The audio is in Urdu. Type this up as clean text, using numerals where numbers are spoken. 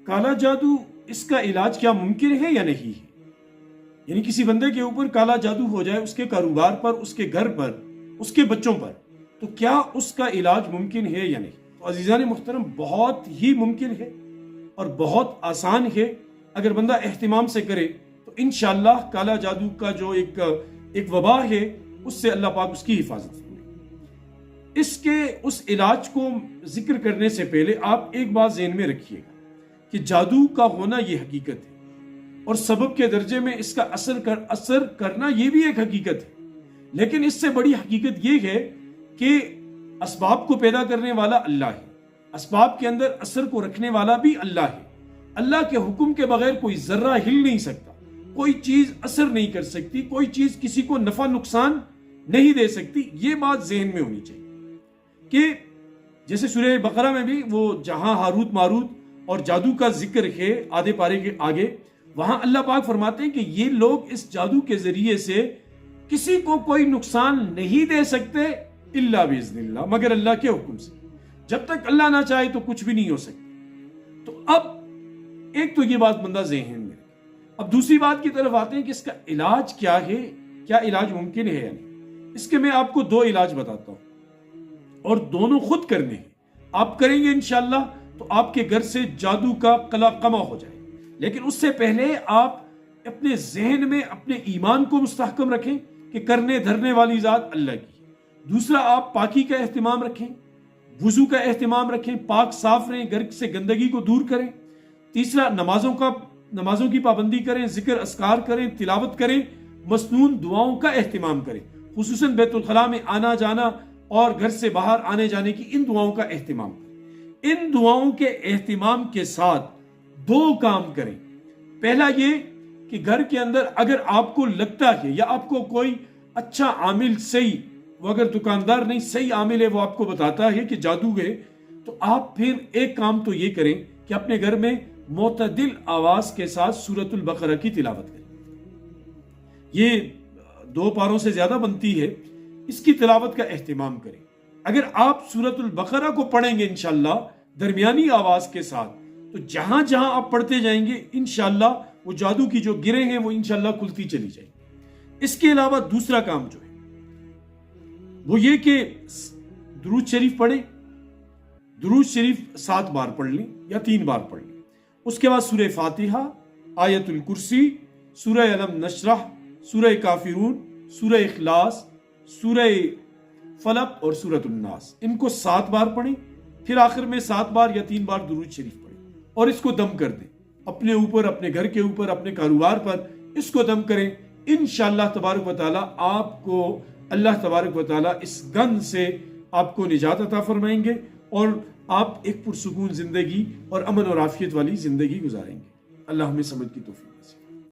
کالا جادو اس کا علاج کیا ممکن ہے یا نہیں ہے؟ یعنی کسی بندے کے اوپر کالا جادو ہو جائے، اس کے کاروبار پر، اس کے گھر پر، اس کے بچوں پر، تو کیا اس کا علاج ممکن ہے یا نہیں؟ تو عزیزان محترم، بہت ہی ممکن ہے اور بہت آسان ہے اگر بندہ اہتمام سے کرے تو انشاءاللہ کالا جادو کا جو ایک وبا ہے اس سے اللہ پاک اس کی حفاظت کرے۔ اس علاج کو ذکر کرنے سے پہلے آپ ایک بات ذہن میں رکھیے گا کہ جادو کا ہونا یہ حقیقت ہے، اور سبب کے درجے میں اس کا اثر کرنا یہ بھی ایک حقیقت ہے، لیکن اس سے بڑی حقیقت یہ ہے کہ اسباب کو پیدا کرنے والا اللہ ہے، اسباب کے اندر اثر کو رکھنے والا بھی اللہ ہے۔ اللہ کے حکم کے بغیر کوئی ذرہ ہل نہیں سکتا، کوئی چیز اثر نہیں کر سکتی، کوئی چیز کسی کو نفع نقصان نہیں دے سکتی۔ یہ بات ذہن میں ہونی چاہیے کہ جیسے سورہ بقرہ میں بھی وہ جہاں ہاروت ماروت اور جادو کا ذکر ہے آدھے پارے کے آگے، وہاں اللہ پاک فرماتے ہیں کہ یہ لوگ اس جادو کے ذریعے سے کسی کو کوئی نقصان نہیں دے سکتے الا باذن اللہ، مگر اللہ کے حکم سے۔ جب تک اللہ نہ چاہے تو کچھ بھی نہیں ہو سکتا۔ تو اب ایک تو یہ بات بندہ ذہن میں، اب دوسری بات کی طرف آتے ہیں کہ اس کا علاج کیا ہے، کیا علاج ممکن ہے یا نہیں۔ اس کے میں آپ کو دو علاج بتاتا ہوں اور دونوں خود کرنے ہیں، آپ کریں گے انشاءاللہ تو آپ کے گھر سے جادو کا قلع قمع ہو جائے۔ لیکن اس سے پہلے آپ اپنے ذہن میں اپنے ایمان کو مستحکم رکھیں کہ کرنے دھرنے والی ذات اللہ کی۔ دوسرا، آپ پاکی کا اہتمام رکھیں، وضو کا اہتمام رکھیں، پاک صاف رہیں، گھر سے گندگی کو دور کریں۔ تیسرا، نمازوں کی پابندی کریں، ذکر اذکار کریں، تلاوت کریں، مسنون دعاؤں کا اہتمام کریں، خصوصاً بیت الخلاء میں آنا جانا اور گھر سے باہر آنے جانے کی ان دعاؤں کا اہتمام کریں۔ ان دعاؤں کے اہتمام کے ساتھ دو کام کریں۔ پہلا یہ کہ گھر کے اندر اگر آپ کو لگتا ہے یا آپ کو کوئی اچھا عامل صحیح، وہ اگر دکاندار نہیں صحیح عامل ہے، وہ آپ کو بتاتا ہے کہ جادو ہے، تو آپ پھر ایک کام تو یہ کریں کہ اپنے گھر میں معتدل آواز کے ساتھ سورۃ البقرہ کی تلاوت کریں۔ یہ 2 پاروں سے زیادہ بنتی ہے، اس کی تلاوت کا اہتمام کریں۔ اگر آپ سورۃ البقرہ کو پڑھیں گے انشاءاللہ درمیانی آواز کے ساتھ، تو جہاں جہاں آپ پڑھتے جائیں گے انشاءاللہ وہ جادو کی جو گریں ہیں وہ انشاءاللہ کھلتی چلی جائیں گی۔ اس کے علاوہ دوسرا کام جو ہے وہ یہ کہ درود شریف پڑھیں، درود شریف 7 بار پڑھ لیں یا 3 بار پڑھ لیں۔ اس کے بعد سورہ فاتحہ، آیت الکرسی، سورہ علم نشرح، سورہ کافرون، سورہ اخلاص، سورہ فلق اور سورۃ الناس، ان کو 7 بار پڑھیں۔ پھر آخر میں 7 بار یا 3 بار درود شریف پڑھیں اور اس کو دم کر دیں اپنے اوپر، اپنے گھر کے اوپر، اپنے کاروبار پر، اس کو دم کریں۔ انشاءاللہ تبارک و تعالی آپ کو اللہ تبارک و تعالی اس گند سے آپ کو نجات عطا فرمائیں گے اور آپ ایک پرسکون زندگی اور امن اور عافیت والی زندگی گزاریں گے۔ اللہ ہمیں سمجھ کی توفیق دے۔